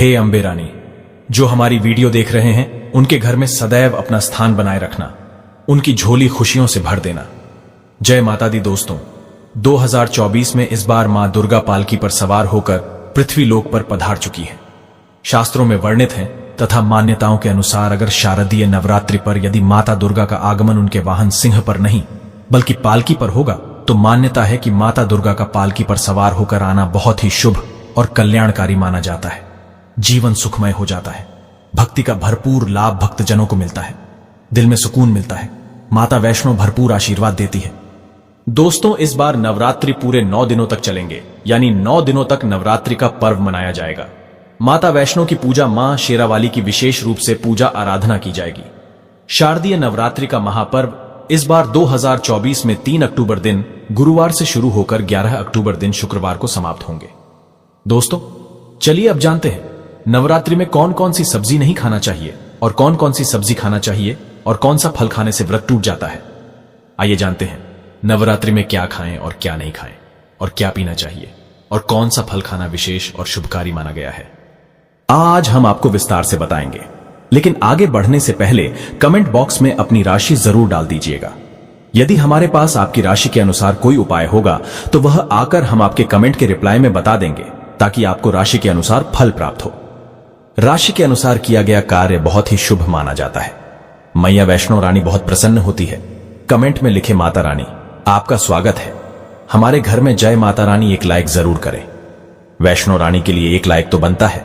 हे अम्बे रानी, जो हमारी वीडियो देख रहे हैं उनके घर में सदैव अपना स्थान बनाए रखना, उनकी झोली खुशियों से भर देना। जय माता दी। दोस्तों, 2024 में इस बार मां दुर्गा पालकी पर सवार होकर पृथ्वी लोक पर पधार चुकी है। शास्त्रों में वर्णित है तथा मान्यताओं के अनुसार अगर शारदीय नवरात्रि पर यदि माता दुर्गा का आगमन उनके वाहन सिंह पर नहीं बल्कि पालकी पर होगा तो मान्यता है कि माता दुर्गा का पालकी पर सवार होकर आना बहुत ही शुभ और कल्याणकारी माना जाता है। जीवन सुखमय हो जाता है, भक्ति का भरपूर लाभ भक्तजनों को मिलता है, दिल में सुकून मिलता है, माता वैष्णो भरपूर आशीर्वाद देती है। दोस्तों, इस बार नवरात्रि पूरे 9 दिनों तक चलेंगे, यानी 9 दिनों तक नवरात्रि का पर्व मनाया जाएगा। माता वैष्णो की पूजा, मां शेरावाली की विशेष रूप से पूजा आराधना की जाएगी। शारदीय नवरात्रि का महापर्व इस बार 2024 में 3 अक्टूबर दिन गुरुवार से शुरू होकर 11 अक्टूबर दिन शुक्रवार को समाप्त होंगे। दोस्तों, चलिए अब जानते हैं नवरात्रि में कौन कौन सी सब्जी नहीं खाना चाहिए और कौन कौन सी सब्जी खाना चाहिए और कौन सा फल खाने से व्रत टूट जाता है। आइए जानते हैं नवरात्रि में क्या खाएं और क्या नहीं खाएं और क्या पीना चाहिए और कौन सा फल खाना विशेष और शुभकारी माना गया है। आज हम आपको विस्तार से बताएंगे, लेकिन आगे बढ़ने से पहले कमेंट बॉक्स में अपनी राशि जरूर डाल दीजिएगा। यदि हमारे पास आपकी राशि के अनुसार कोई उपाय होगा तो वह आकर हम आपके कमेंट के रिप्लाई में बता देंगे, ताकि आपको राशि के अनुसार फल प्राप्त हो। राशि के अनुसार किया गया कार्य बहुत ही शुभ माना जाता है। मैया वैष्णो रानी बहुत प्रसन्न होती है। कमेंट में लिखे माता रानी आपका स्वागत है, हमारे घर में जय माता रानी, एक लाइक जरूर करें। वैष्णो रानी के लिए एक लाइक तो बनता है।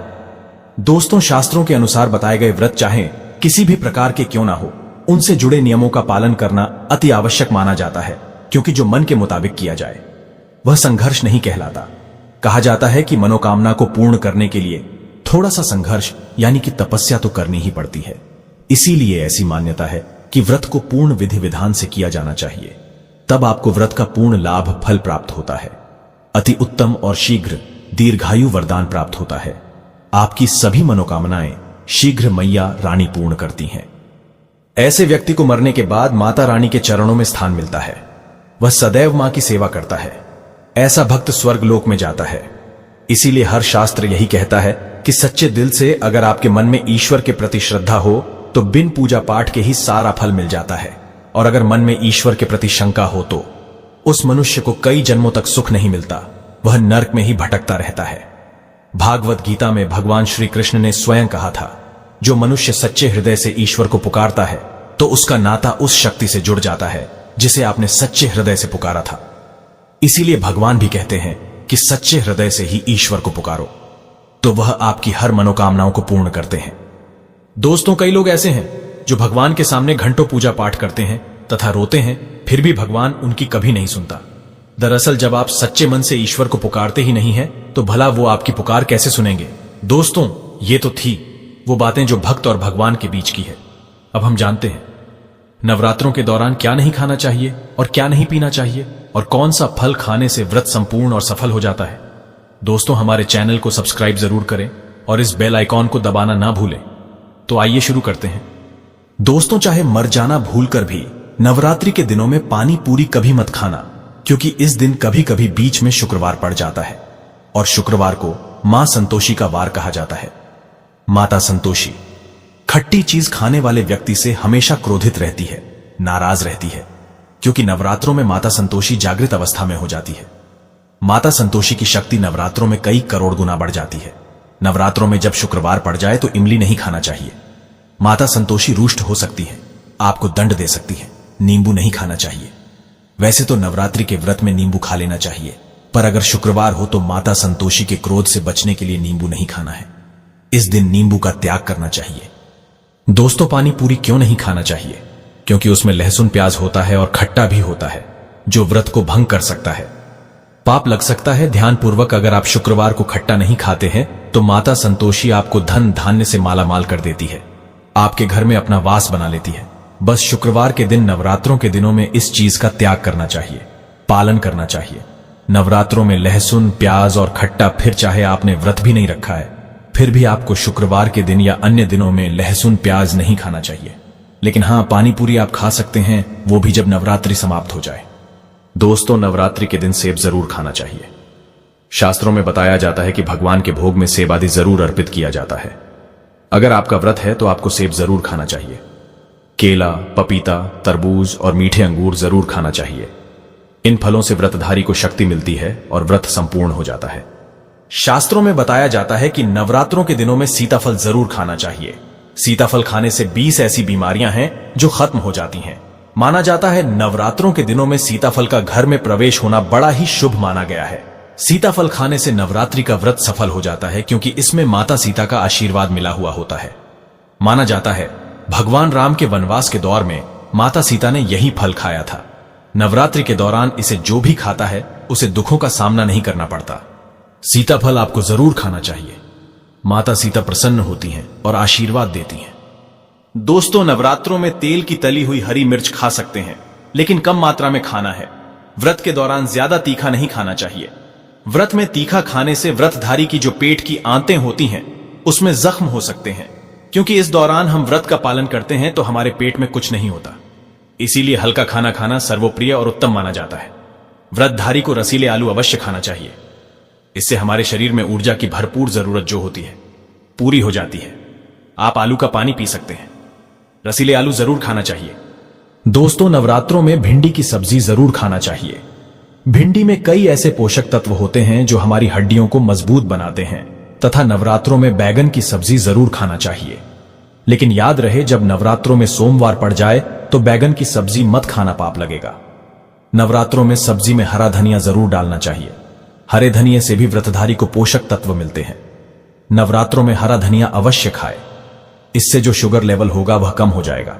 दोस्तों, शास्त्रों के अनुसार बताए गए व्रत चाहे किसी भी प्रकार के क्यों ना हो, उनसे जुड़े नियमों का पालन करना अति आवश्यक माना जाता है, क्योंकि जो मन के मुताबिक किया जाए वह संघर्ष नहीं कहलाता। कहा जाता है कि मनोकामना को पूर्ण करने के लिए थोड़ा सा संघर्ष यानी कि तपस्या तो करनी ही पड़ती है। इसीलिए ऐसी मान्यता है कि व्रत को पूर्ण विधि विधान से किया जाना चाहिए, तब आपको व्रत का पूर्ण लाभ फल प्राप्त होता है। अति उत्तम और शीघ्र दीर्घायु वरदान प्राप्त होता है। आपकी सभी मनोकामनाएं शीघ्र मैया रानी पूर्ण करती हैं। ऐसे व्यक्ति को मरने के बाद माता रानी के चरणों में स्थान मिलता है। वह सदैव मां की सेवा करता है। ऐसा भक्त स्वर्ग लोक में जाता है। इसीलिए हर शास्त्र यही कहता है कि सच्चे दिल से अगर आपके मन में ईश्वर के प्रति श्रद्धा हो तो बिन पूजा पाठ के ही सारा फल मिल जाता है, और अगर मन में ईश्वर के प्रति शंका हो तो उस मनुष्य को कई जन्मों तक सुख नहीं मिलता, वह नरक में ही भटकता रहता है। भागवत गीता में भगवान श्री कृष्ण ने स्वयं कहा था, जो मनुष्य सच्चे हृदय से ईश्वर को पुकारता है तो उसका नाता उस शक्ति से जुड़ जाता है जिसे आपने सच्चे हृदय से पुकारा था। इसीलिए भगवान भी कहते हैं कि सच्चे हृदय से ही ईश्वर को पुकारो, तो वह आपकी हर मनोकामनाओं को पूर्ण करते हैं। दोस्तों, कई लोग ऐसे हैं जो भगवान के सामने घंटों पूजा पाठ करते हैं तथा रोते हैं, फिर भी भगवान उनकी कभी नहीं सुनता। दरअसल जब आप सच्चे मन से ईश्वर को पुकारते ही नहीं हैं, तो भला वो आपकी पुकार कैसे सुनेंगे। दोस्तों, ये तो थी वो बातें जो भक्त और भगवान के बीच की है। अब हम जानते हैं नवरात्रों के दौरान क्या नहीं खाना चाहिए और क्या नहीं पीना चाहिए और कौन सा फल खाने से व्रत संपूर्ण और सफल हो जाता है। दोस्तों, हमारे चैनल को सब्सक्राइब जरूर करें और इस बेल आइकॉन को दबाना ना भूलें। तो आइए शुरू करते हैं। दोस्तों, चाहे मर जाना भूलकर भी नवरात्रि के दिनों में पानी पूरी कभी मत खाना, क्योंकि इस दिन कभी कभी बीच में शुक्रवार पड़ जाता है और शुक्रवार को मां संतोषी का वार कहा जाता है। माता संतोषी खट्टी चीज खाने वाले व्यक्ति से हमेशा क्रोधित रहती है, नाराज रहती है, क्योंकि नवरात्रों में माता संतोषी जागृत अवस्था में हो जाती है। माता संतोषी की शक्ति नवरात्रों में कई करोड़ गुना बढ़ जाती है। नवरात्रों में जब शुक्रवार पड़ जाए तो इमली नहीं खाना चाहिए। माता संतोषी रुष्ट हो सकती है, आपको दंड दे सकती है। नींबू नहीं खाना चाहिए। वैसे तो नवरात्रि के व्रत में नींबू खा लेना चाहिए, पर अगर शुक्रवार हो तो माता संतोषी के क्रोध से बचने के लिए नींबू नहीं खाना है। इस दिन नींबू का त्याग करना चाहिए। दोस्तों, पानी पूरी क्यों नहीं खाना चाहिए? क्योंकि उसमें लहसुन प्याज होता है और खट्टा भी होता है, जो व्रत को भंग कर सकता है, पाप लग सकता है। ध्यानपूर्वक अगर आप शुक्रवार को खट्टा नहीं खाते हैं तो माता संतोषी आपको धन धान्य से मालामाल कर देती है, आपके घर में अपना वास बना लेती है। बस शुक्रवार के दिन नवरात्रों के दिनों में इस चीज का त्याग करना चाहिए, पालन करना चाहिए। नवरात्रों में लहसुन प्याज और खट्टा, फिर चाहे आपने व्रत भी नहीं रखा है फिर भी आपको शुक्रवार के दिन या अन्य दिनों में लहसुन प्याज नहीं खाना चाहिए। लेकिन हां, पानी पूरी आप खा सकते हैं, वो भी जब नवरात्रि समाप्त हो जाए। दोस्तों, नवरात्रि के दिन सेब जरूर खाना चाहिए। शास्त्रों में बताया जाता है कि भगवान के भोग में सेब आदि जरूर अर्पित किया जाता है। अगर आपका व्रत है तो आपको सेब जरूर खाना चाहिए। केला, पपीता, तरबूज और मीठे अंगूर जरूर खाना चाहिए। इन फलों से व्रतधारी को शक्ति मिलती है और व्रत संपूर्ण हो जाता है। शास्त्रों में बताया जाता है कि नवरात्रों के दिनों में सीताफल जरूर खाना चाहिए। सीताफल खाने से 20 ऐसी बीमारियां हैं जो खत्म हो जाती हैं। माना जाता है नवरात्रों के दिनों में सीताफल का घर में प्रवेश होना बड़ा ही शुभ माना गया है। सीताफल खाने से नवरात्रि का व्रत सफल हो जाता है क्योंकि इसमें माता सीता का आशीर्वाद मिला हुआ होता है। माना जाता है भगवान राम के वनवास के दौर में माता सीता ने यही फल खाया था। नवरात्रि के दौरान इसे जो भी खाता है उसे दुखों का सामना नहीं करना पड़ता। सीताफल आपको जरूर खाना चाहिए। माता सीता प्रसन्न होती हैं और आशीर्वाद देती हैं। दोस्तों, नवरात्रों में तेल की तली हुई हरी मिर्च खा सकते हैं, लेकिन कम मात्रा में खाना है। व्रत के दौरान ज्यादा तीखा नहीं खाना चाहिए। व्रत में तीखा खाने से व्रतधारी की जो पेट की आंतें होती हैं उसमें जख्म हो सकते हैं। क्योंकि इस दौरान हम व्रत का पालन करते हैं तो हमारे पेट में कुछ नहीं होता, इसीलिए हल्का खाना खाना सर्वप्रिय और उत्तम माना जाता है। व्रतधारी को रसीले आलू अवश्य खाना चाहिए। इससे हमारे शरीर में ऊर्जा की भरपूर जरूरत जो होती है पूरी हो जाती है। आप आलू का पानी पी सकते हैं। रसीले आलू जरूर खाना चाहिए। दोस्तों, नवरात्रों में भिंडी की सब्जी जरूर खाना चाहिए। भिंडी में कई ऐसे पोषक तत्व होते हैं जो हमारी हड्डियों को मजबूत बनाते हैं तथा नवरात्रों में बैगन की सब्जी जरूर खाना चाहिए। लेकिन याद रहे, जब नवरात्रों में सोमवार पड़ जाए तो बैगन की सब्जी मत खाना, पाप लगेगा। नवरात्रों में सब्जी में हरा धनिया जरूर डालना चाहिए। हरे धनिये से भी व्रतधारी को पोषक तत्व मिलते हैं। नवरात्रों में हरा धनिया अवश्य खाए, इससे जो शुगर लेवल होगा वह कम हो जाएगा।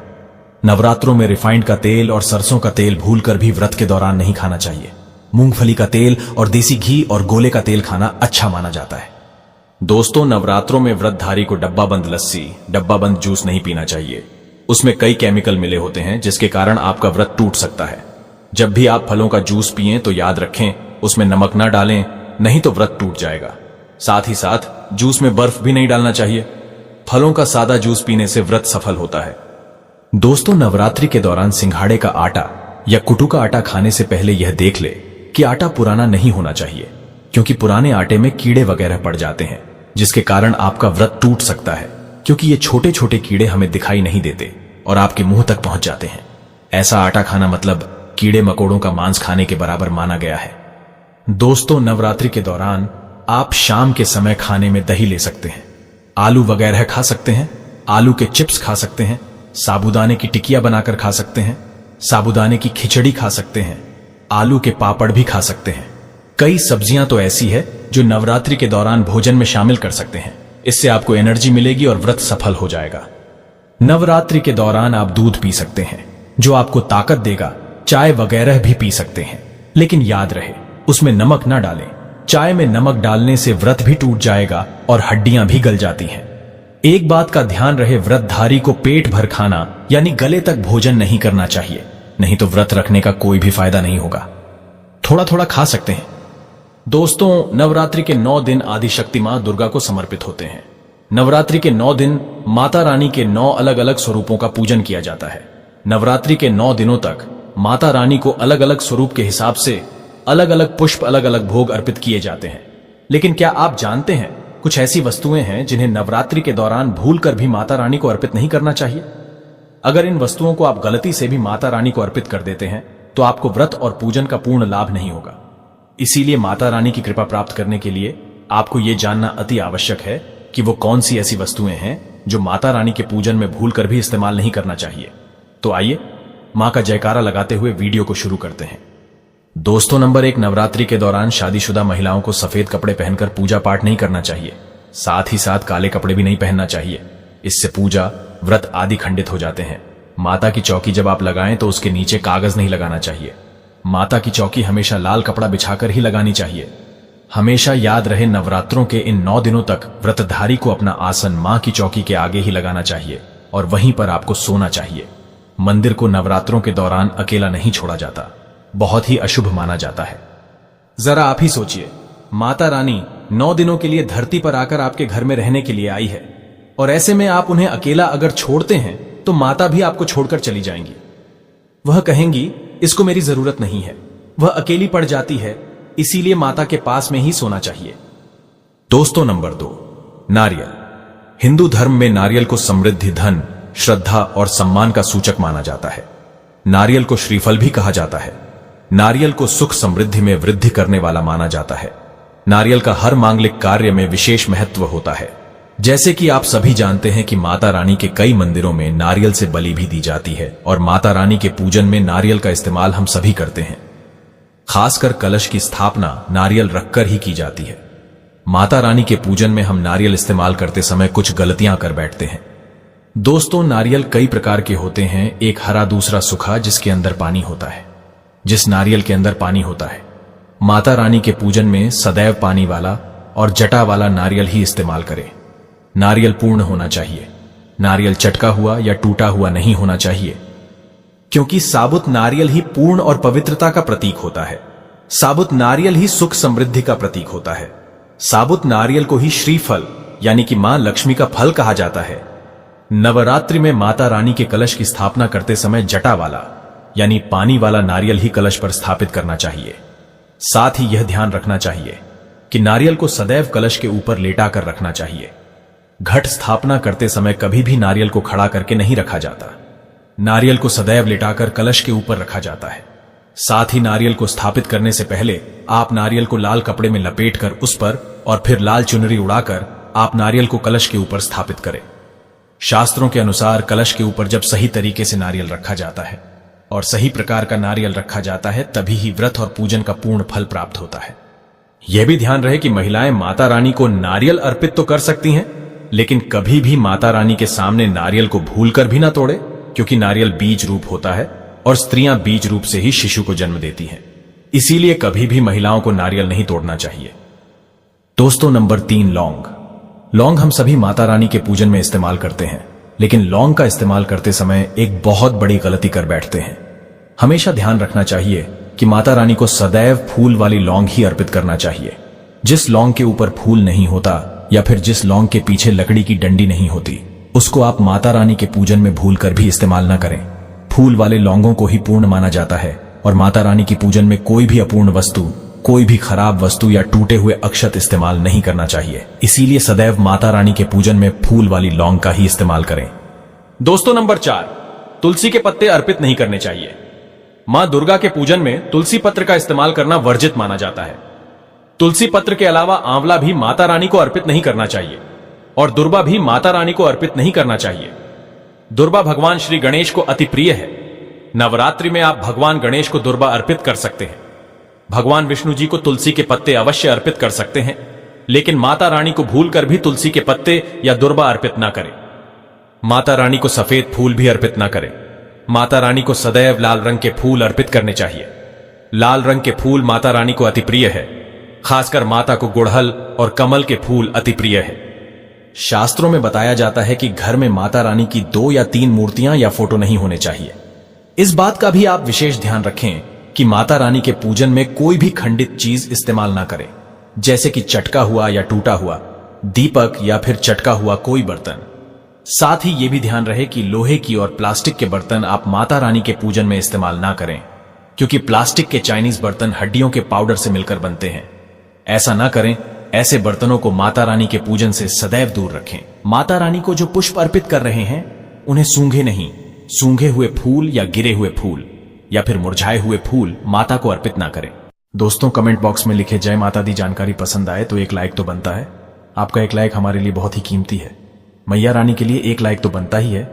नवरात्रों में रिफाइंड का तेल और सरसों का तेल भूलकर भी व्रत के दौरान नहीं खाना चाहिए। मूंगफली का तेल और देसी घी और गोले का तेल खाना अच्छा माना जाता है। दोस्तों, नवरात्रों में व्रतधारी को डब्बा बंद लस्सी, डब्बा बंद जूस नहीं पीना चाहिए। उसमें कई केमिकल मिले होते हैं जिसके कारण आपका व्रत टूट सकता है। जब भी आप फलों का जूस पिएं तो याद रखें उसमें नमक ना डालें, नहीं तो व्रत टूट जाएगा। साथ ही साथ जूस में बर्फ भी नहीं डालना चाहिए। फलों का सादा जूस पीने से व्रत सफल होता है। दोस्तों, नवरात्रि के दौरान सिंघाड़े का आटा या कुटू का आटा खाने से पहले यह देख ले कि आटा पुराना नहीं होना चाहिए, क्योंकि पुराने आटे में कीड़े वगैरह पड़ जाते हैं जिसके कारण आपका व्रत टूट सकता है। क्योंकि ये छोटे छोटे कीड़े हमें दिखाई नहीं देते और आपके मुंह तक पहुंच जाते हैं। ऐसा आटा खाना मतलब कीड़े मकोड़ों का मांस खाने के बराबर माना गया है। दोस्तों, नवरात्रि के दौरान आप शाम के समय खाने में दही ले सकते हैं, आलू वगैरह खा सकते हैं, आलू के चिप्स खा सकते हैं, साबूदाने की टिकिया बनाकर खा सकते हैं, साबूदाने की खिचड़ी खा सकते हैं, आलू के पापड़ भी खा सकते हैं। कई सब्जियां तो ऐसी है जो नवरात्रि के दौरान भोजन में शामिल कर सकते हैं। इससे आपको एनर्जी मिलेगी और व्रत सफल हो जाएगा। नवरात्रि के दौरान आप दूध पी सकते हैं जो आपको ताकत देगा। चाय वगैरह भी पी सकते हैं, लेकिन याद रहे उसमें नमक ना डालें। चाय में नमक डालने से व्रत भी टूट जाएगा और हड्डियां भी गल जाती हैं। एक बात का ध्यान रहे, व्रतधारी को पेट भर खाना यानी गले तक भोजन नहीं करना चाहिए, नहीं तो व्रत रखने का कोई भी फायदा नहीं होगा। थोड़ा थोड़ा खा सकते हैं। दोस्तों, नवरात्रि के 9 दिन आदिशक्ति मां दुर्गा को समर्पित होते हैं। नवरात्रि के 9 दिन माता रानी के 9 अलग अलग स्वरूपों का पूजन किया जाता है। नवरात्रि के 9 दिनों तक माता रानी को अलग अलग स्वरूप के हिसाब से अलग अलग पुष्प, अलग अलग भोग अर्पित किए जाते हैं। लेकिन क्या आप जानते हैं कुछ ऐसी वस्तुएं हैं जिन्हें नवरात्रि के दौरान भूलकर भी माता रानी को अर्पित नहीं करना चाहिए। अगर इन वस्तुओं को आप गलती से भी माता रानी को अर्पित कर देते हैं तो आपको व्रत और पूजन का पूर्ण लाभ नहीं होगा। इसीलिए माता रानी की कृपा प्राप्त करने के लिए आपको यह जानना अति आवश्यक है कि वो कौन सी ऐसी वस्तुएं हैं जो माता रानी के पूजन में भूलकर भी इस्तेमाल नहीं करना चाहिए। तो आइए मां का जयकारा लगाते हुए वीडियो को शुरू करते हैं। दोस्तों, नंबर 1, नवरात्रि के दौरान शादीशुदा महिलाओं को सफेद कपड़े पहनकर पूजा पाठ नहीं करना चाहिए। साथ ही साथ काले कपड़े भी नहीं पहनना चाहिए। इससे पूजा, व्रत आदि खंडित हो जाते हैं। माता की चौकी जब आप लगाएं तो उसके नीचे कागज नहीं लगाना चाहिए। माता की चौकी हमेशा लाल कपड़ा बिछाकर ही लगानी चाहिए। हमेशा याद रहे, नवरात्रों के इन 9 दिनों तक व्रतधारी को अपना आसन मां की चौकी के आगे ही लगाना चाहिए और वहीं पर आपको सोना चाहिए। मंदिर को नवरात्रों के दौरान अकेला नहीं छोड़ा जाता, बहुत ही अशुभ माना जाता है। जरा आप ही सोचिए, माता रानी 9 दिनों के लिए धरती पर आकर आपके घर में रहने के लिए आई है और ऐसे में आप उन्हें अकेला अगर छोड़ते हैं तो माता भी आपको छोड़कर चली जाएंगी। वह कहेंगी इसको मेरी जरूरत नहीं है। वह अकेली पड़ जाती है इसीलिए माता के पास में ही सोना चाहिए। दोस्तों नंबर 2, नारियल। हिंदू धर्म में नारियल को समृद्धि, धन, श्रद्धा और सम्मान का सूचक माना जाता है। नारियल को श्रीफल भी कहा जाता है। नारियल को सुख समृद्धि में वृद्धि करने वाला माना जाता है। नारियल का हर मांगलिक कार्य में विशेष महत्व होता है। जैसे कि आप सभी जानते हैं कि माता रानी के कई मंदिरों में नारियल से बलि भी दी जाती है और माता रानी के पूजन में नारियल का इस्तेमाल हम सभी करते हैं। खासकर कलश की स्थापना नारियल रखकर ही की जाती है। माता रानी के पूजन में हम नारियल इस्तेमाल करते समय कुछ गलतियां कर बैठते हैं। दोस्तों, नारियल कई प्रकार के होते हैं, एक हरा, दूसरा सूखा, जिसके अंदर पानी होता है। जिस नारियल के अंदर पानी होता है, माता रानी के पूजन में सदैव पानी वाला और जटा वाला नारियल ही इस्तेमाल करें। नारियल पूर्ण होना चाहिए। नारियल चटका हुआ या टूटा हुआ नहीं होना चाहिए, क्योंकि साबुत नारियल ही पूर्ण और पवित्रता का प्रतीक होता है। साबुत नारियल ही सुख समृद्धि का प्रतीक होता है। साबुत नारियल को ही श्रीफल यानी कि मां लक्ष्मी का फल कहा जाता है। नवरात्रि में माता रानी के कलश की स्थापना करते समय जटा वाला यानी पानी वाला नारियल ही कलश पर स्थापित करना चाहिए। साथ ही यह ध्यान रखना चाहिए कि नारियल को सदैव कलश के ऊपर लेटा कर रखना चाहिए। घट स्थापना करते समय कभी भी नारियल को खड़ा करके नहीं रखा जाता। नारियल को सदैव लेटाकर कलश के ऊपर रखा जाता है। साथ ही नारियल को स्थापित करने से पहले आप नारियल को लाल कपड़े में लपेटकर उस पर और फिर लाल चुनरी उड़ाकर आप नारियल को कलश के ऊपर स्थापित करें। शास्त्रों के अनुसार कलश के ऊपर जब सही तरीके से नारियल रखा जाता है और सही प्रकार का नारियल रखा जाता है, तभी ही व्रत और पूजन का पूर्ण फल प्राप्त होता है। यह भी ध्यान रहे कि महिलाएं माता रानी को नारियल अर्पित तो कर सकती हैं, लेकिन कभी भी माता रानी के सामने नारियल को भूलकर भी ना तोड़े, क्योंकि नारियल बीज रूप होता है और स्त्रियां बीज रूप से ही शिशु को जन्म देती हैं। इसीलिए कभी भी महिलाओं को नारियल नहीं तोड़ना चाहिए। दोस्तों नंबर 3, लौंग। लौंग हम सभी माता रानी के पूजन में इस्तेमाल करते हैं, लेकिन लौंग का इस्तेमाल करते समय एक बहुत बड़ी गलती कर बैठते हैं। हमेशा ध्यान रखना चाहिए कि माता रानी को सदैव फूल वाली लौंग ही अर्पित करना चाहिए। जिस लौंग के ऊपर फूल नहीं होता या फिर जिस लौंग के पीछे लकड़ी की डंडी नहीं होती, उसको आप माता रानी के पूजन में भूलकर भी इस्तेमाल न करें। फूल वाले लौंगों को ही पूर्ण माना जाता है और माता रानी की पूजन में कोई भी अपूर्ण वस्तु, कोई भी खराब वस्तु या टूटे हुए अक्षत इस्तेमाल नहीं करना चाहिए। इसीलिए सदैव माता रानी के पूजन में फूल वाली लौंग का ही इस्तेमाल करें। दोस्तों नंबर 4, तुलसी के पत्ते अर्पित नहीं करने चाहिए। मां दुर्गा के पूजन में तुलसी पत्र का इस्तेमाल करना वर्जित माना जाता है। तुलसी पत्र के अलावा आंवला भी माता रानी को अर्पित नहीं करना चाहिए और दुर्बा भी माता रानी को अर्पित नहीं करना चाहिए। दुर्बा भगवान श्री गणेश को अति प्रिय है। नवरात्रि में आप भगवान गणेश को दुर्बा अर्पित कर सकते हैं। भगवान विष्णु जी को तुलसी के पत्ते अवश्य अर्पित कर सकते हैं, लेकिन माता रानी को भूलकर भी तुलसी के पत्ते या दुर्बा अर्पित ना करें। माता रानी को सफेद फूल भी अर्पित ना करें। माता रानी को सदैव लाल रंग के फूल अर्पित करने चाहिए। लाल रंग के फूल माता रानी को अति प्रिय है। खासकर माता को गुड़हल और कमल के फूल अति प्रिय है। शास्त्रों में बताया जाता है कि घर में माता रानी की 2 या 3 मूर्तियां या फोटो नहीं होने चाहिए। इस बात का भी आप विशेष ध्यान रखें कि माता रानी के पूजन में कोई भी खंडित चीज इस्तेमाल ना करें, जैसे कि चटका हुआ या टूटा हुआ दीपक या फिर चटका हुआ कोई बर्तन। साथ ही यह भी ध्यान रहे कि लोहे की और प्लास्टिक के बर्तन आप माता रानी के पूजन में इस्तेमाल ना करें, क्योंकि प्लास्टिक के चाइनीज बर्तन हड्डियों के पाउडर से मिलकर बनते हैं। ऐसा ना करें। ऐसे बर्तनों को माता रानी के पूजन से सदैव दूर रखें। माता रानी को जो पुष्प अर्पित कर रहे हैं, उन्हें सूंघे नहीं। सूंघे हुए फूल या गिरे हुए फूल या फिर मुरझाए हुए फूल माता को अर्पित ना करें। दोस्तों, कमेंट बॉक्स में लिखे जय माता दी जानकारी पसंद आए तो एक लाइक तो बनता है। आपका एक लाइक हमारे लिए बहुत ही कीमती है। मैया रानी के लिए एक लाइक तो बनता ही है।